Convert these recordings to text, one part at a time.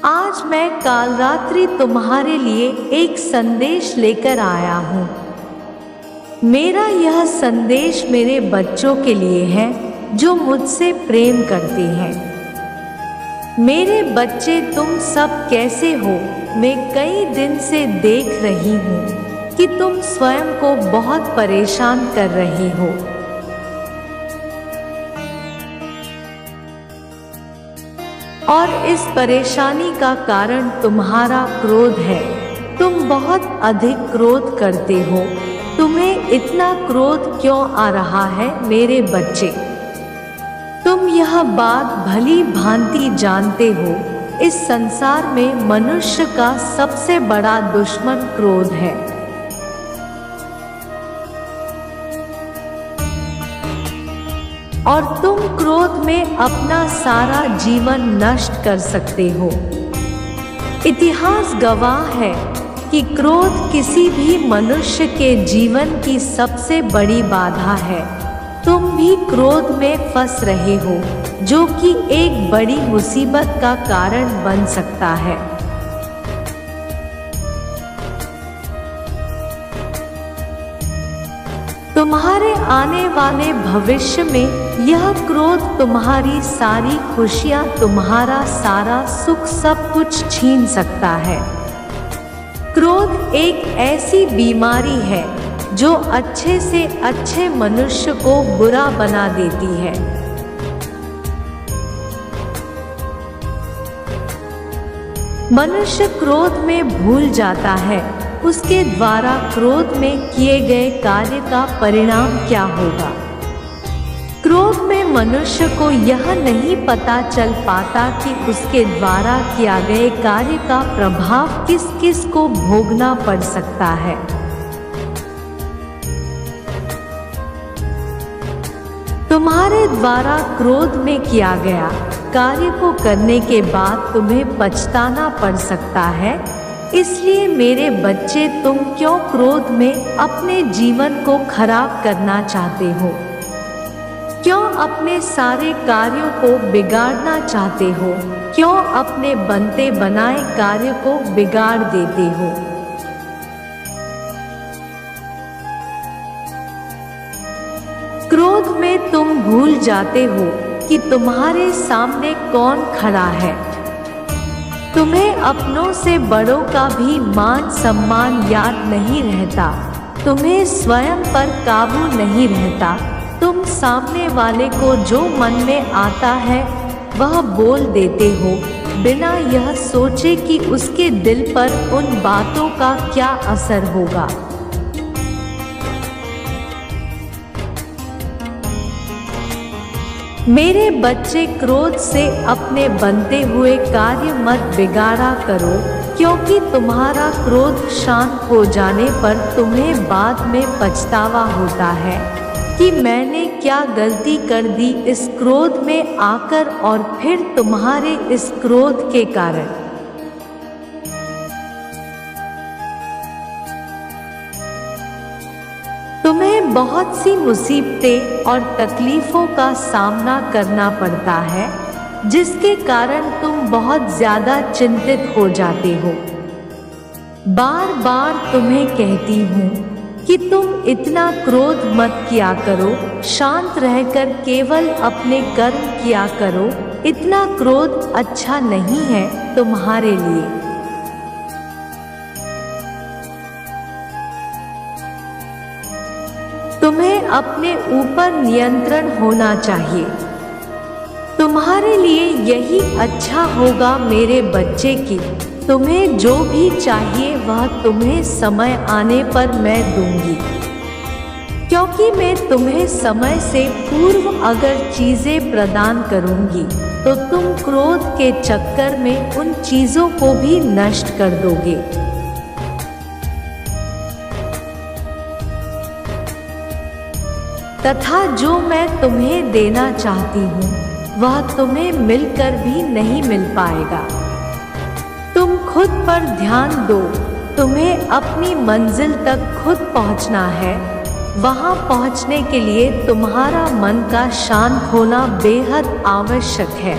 आज मैं कालरात्रि तुम्हारे लिए एक संदेश लेकर आया हूँ। मेरा यह संदेश मेरे बच्चों के लिए है जो मुझसे प्रेम करते हैं। मेरे बच्चे, तुम सब कैसे हो? मैं कई दिन से देख रही हूँ कि तुम स्वयं को बहुत परेशान कर रहे हो। और इस परेशानी का कारण तुम्हारा क्रोध है। तुम बहुत अधिक क्रोध करते हो। तुम्हें इतना क्रोध क्यों आ रहा है मेरे बच्चे? तुम यह बात भली भांति जानते हो, इस संसार में मनुष्य का सबसे बड़ा दुश्मन क्रोध है। और तुम क्रोध में अपना सारा जीवन नष्ट कर सकते हो। इतिहास गवाह है कि क्रोध किसी भी मनुष्य के जीवन की सबसे बड़ी बाधा है। तुम भी क्रोध में फंस रहे हो, जो कि एक बड़ी मुसीबत का कारण बन सकता है। तुम्हारे आने वाले भविष्य में यह क्रोध तुम्हारी सारी खुशियां, तुम्हारा सारा सुख, सब कुछ छीन सकता है। क्रोध एक ऐसी बीमारी है जो अच्छे से अच्छे मनुष्य को बुरा बना देती है। मनुष्य क्रोध में भूल जाता है उसके द्वारा क्रोध में किए गए कार्य का परिणाम क्या होगा। क्रोध में मनुष्य को यह नहीं पता चल पाता कि उसके द्वारा किया गए कार्य का प्रभाव किस किस को भोगना पड़ सकता है। तुम्हारे द्वारा क्रोध में किया गया कार्य को करने के बाद तुम्हें पछताना पड़ सकता है। इसलिए मेरे बच्चे, तुम क्यों क्रोध में अपने जीवन को खराब करना चाहते हो? क्यों अपने सारे कार्यों को बिगाड़ना चाहते हो? क्यों अपने बनते बनाए कार्य को बिगाड़ देते हो? क्रोध में तुम भूल जाते हो कि तुम्हारे सामने कौन खड़ा है। तुम्हें अपनों से बड़ों का भी मान सम्मान याद नहीं रहता। तुम्हें स्वयं पर काबू नहीं रहता। तुम सामने वाले को जो मन में आता है वह बोल देते हो, बिना यह सोचे कि उसके दिल पर उन बातों का क्या असर होगा। मेरे बच्चे, क्रोध से अपने बनते हुए कार्य मत बिगाड़ा करो, क्योंकि तुम्हारा क्रोध शांत हो जाने पर तुम्हें बाद में पछतावा होता है कि मैंने क्या गलती कर दी इस क्रोध में आकर, और फिर तुम्हारे इस क्रोध के कारण तुम्हें बहुत सी मुसीबतें और तकलीफों का सामना करना पड़ता है, जिसके कारण तुम बहुत ज़्यादा चिंतित हो जाते हो। बार बार तुम्हें कहती हूँ कि तुम इतना क्रोध मत किया करो, शांत रहकर केवल अपने कर्म किया करो। इतना क्रोध अच्छा नहीं है तुम्हारे लिए। तुम्हें अपने ऊपर नियंत्रण होना चाहिए। तुम्हारे लिए यही अच्छा होगा मेरे बच्चे की। तुम्हें जो भी चाहिए वह तुम्हें समय आने पर मैं दूंगी, क्योंकि मैं तुम्हें समय से पूर्व अगर चीज़ें प्रदान करूंगी तो तुम क्रोध के चक्कर में उन चीज़ों को भी नष्ट कर दोगे। तथा जो मैं तुम्हें देना चाहती हूँ वह तुम्हें मिलकर भी नहीं मिल पाएगा। तुम खुद पर ध्यान दो। तुम्हें अपनी मंजिल तक खुद पहुँचना है। वहाँ पहुँचने के लिए तुम्हारा मन का शांत होना बेहद आवश्यक है।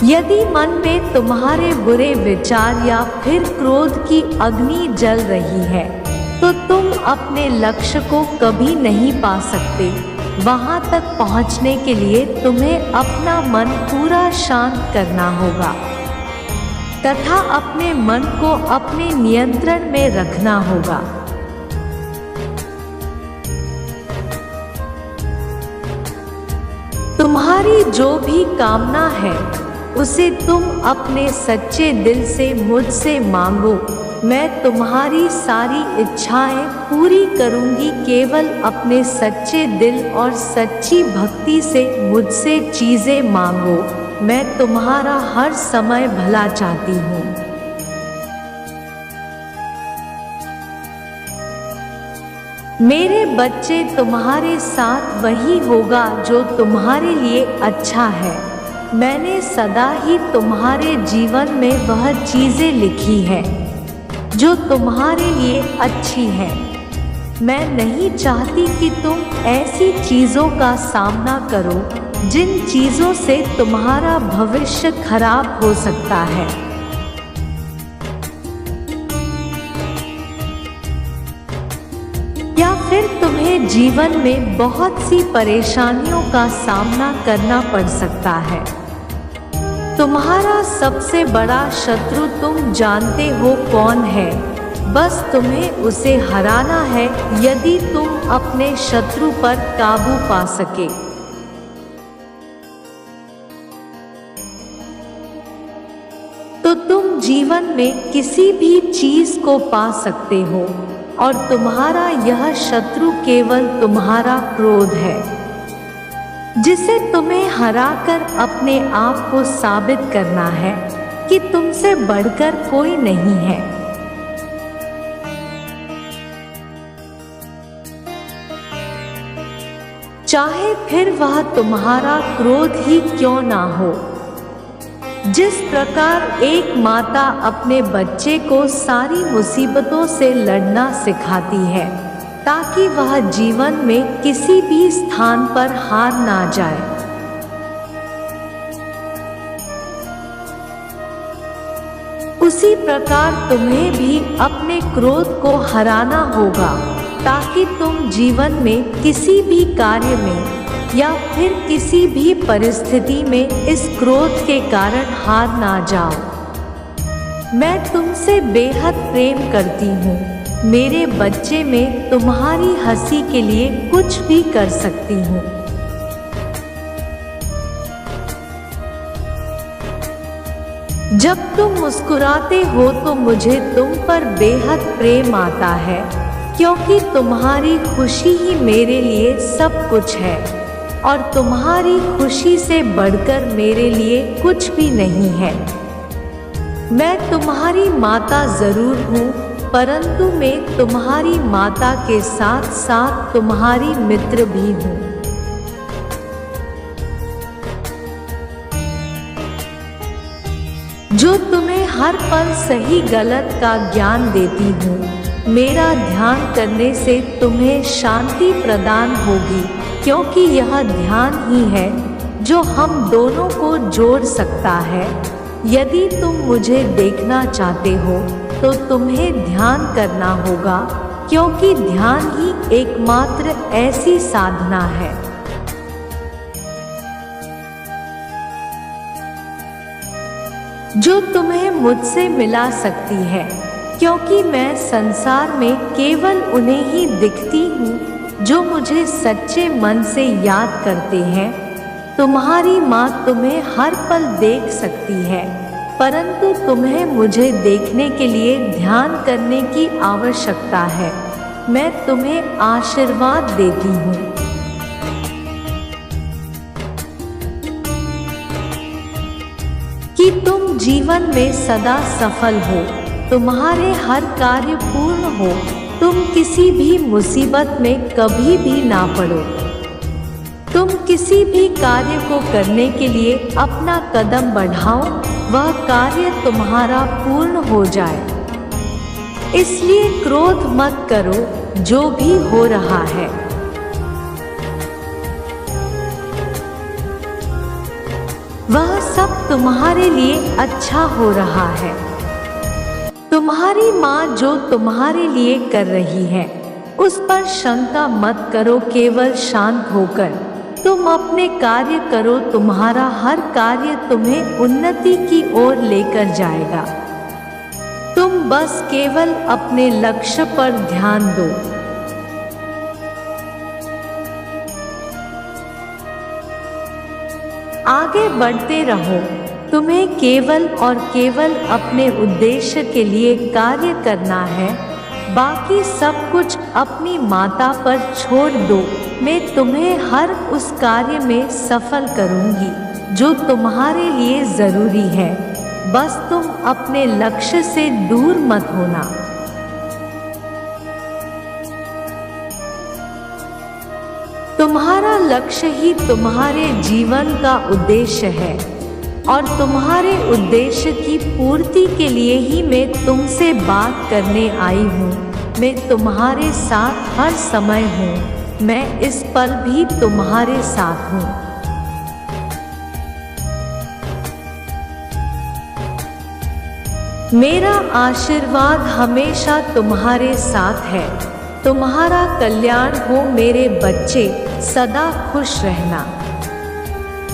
यदि मन में तुम्हारे बुरे विचार या फिर क्रोध की अग्नि जल रही है तो तुम अपने लक्ष्य को कभी नहीं पा सकते। वहां तक पहुंचने के लिए तुम्हें अपना मन पूरा शांत करना होगा तथा अपने मन को अपने नियंत्रण में रखना होगा। तुम्हारी जो भी कामना है उसे तुम अपने सच्चे दिल से मुझसे मांगो। मैं तुम्हारी सारी इच्छाएं पूरी करूंगी। केवल अपने सच्चे दिल और सच्ची भक्ति से मुझसे चीजें मांगो। मैं तुम्हारा हर समय भला चाहती हूँ। मेरे बच्चे, तुम्हारे साथ वही होगा जो तुम्हारे लिए अच्छा है। मैंने सदा ही तुम्हारे जीवन में वह चीजें लिखी है जो तुम्हारे लिए अच्छी है। मैं नहीं चाहती कि तुम ऐसी चीजों का सामना करो जिन चीजों से तुम्हारा भविष्य खराब हो सकता है। या फिर तुम्हें जीवन में बहुत सी परेशानियों का सामना करना पड़ सकता है। तुम्हारा सबसे बड़ा शत्रु तुम जानते हो कौन है, बस तुम्हें उसे हराना है। यदि तुम अपने शत्रु पर काबू पा सके तो तुम जीवन में किसी भी चीज को पा सकते हो। और तुम्हारा यह शत्रु केवल तुम्हारा क्रोध है, जिसे तुम्हें हराकर अपने आप को साबित करना है कि तुमसे बढ़कर कोई नहीं है। चाहे फिर वह तुम्हारा क्रोध ही क्यों ना हो। जिस प्रकार एक माता अपने बच्चे को सारी मुसीबतों से लड़ना सिखाती है ताकि वह जीवन में किसी भी स्थान पर हार ना जाए, उसी प्रकार तुम्हें भी अपने क्रोध को हराना होगा ताकि तुम जीवन में किसी भी कार्य में या फिर किसी भी परिस्थिति में इस क्रोध के कारण हार ना जाओ। मैं तुमसे बेहद प्रेम करती हूँ मेरे बच्चे। मैं तुम्हारी हंसी के लिए कुछ भी कर सकती हूँ। जब तुम मुस्कुराते हो तो मुझे तुम पर बेहद प्रेम आता है, क्योंकि तुम्हारी खुशी ही मेरे लिए सब कुछ है और तुम्हारी खुशी से बढ़कर मेरे लिए कुछ भी नहीं है। मैं तुम्हारी माता जरूर हूँ, परंतु मैं तुम्हारी माता के साथ साथ तुम्हारी मित्र भी हूँ। जो तुम्हें हर पल सही गलत का ज्ञान देती हूँ। मेरा ध्यान करने से तुम्हें शांति प्रदान होगी, क्योंकि यह ध्यान ही है जो हम दोनों को जोड़ सकता है। यदि तुम मुझे देखना चाहते हो तो तुम्हें ध्यान करना होगा, क्योंकि ध्यान ही एकमात्र ऐसी साधना है जो तुम्हें मुझसे मिला सकती है, क्योंकि मैं संसार में केवल उन्हें ही दिखती हूँ जो मुझे सच्चे मन से याद करते हैं। तुम्हारी माँ तुम्हें हर पल देख सकती है, परंतु तुम्हें मुझे देखने के लिए ध्यान करने की आवश्यकता है। मैं तुम्हें आशीर्वाद देती हूँ कि तुम जीवन में सदा सफल हो, तुम्हारे हर कार्य पूर्ण हो, तुम किसी भी मुसीबत में कभी भी ना पड़ो। तुम किसी भी कार्य को करने के लिए अपना कदम बढ़ाओ, वह कार्य तुम्हारा पूर्ण हो जाए। इसलिए क्रोध मत करो जो भी हो रहा है। वह सब तुम्हारे लिए अच्छा हो रहा है। तुम्हारी माँ जो तुम्हारे लिए कर रही है उस पर शंका मत करो, केवल शांत होकर तुम अपने कार्य करो। तुम्हारा हर कार्य तुम्हें उन्नति की ओर लेकर जाएगा। तुम बस केवल अपने लक्ष्य पर ध्यान दो। आगे बढ़ते रहो। तुम्हें केवल और केवल अपने उद्देश्य के लिए कार्य करना है, बाकी सब कुछ अपनी माता पर छोड़ दो। मैं तुम्हें हर उस कार्य में सफल करूंगी जो तुम्हारे लिए जरूरी है, बस तुम अपने लक्ष्य से दूर मत होना। तुम्हारा लक्ष्य ही तुम्हारे जीवन का उद्देश्य है और तुम्हारे उद्देश्य की पूर्ति के लिए ही मैं तुमसे बात करने आई हूँ। मैं तुम्हारे साथ हर समय हूँ, मैं इस पल भी तुम्हारे साथ हूँ। मेरा आशीर्वाद हमेशा तुम्हारे साथ है। तुम्हारा कल्याण हो मेरे बच्चे, सदा खुश रहना।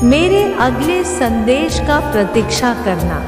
मेरे अगले संदेश का प्रतीक्षा करना।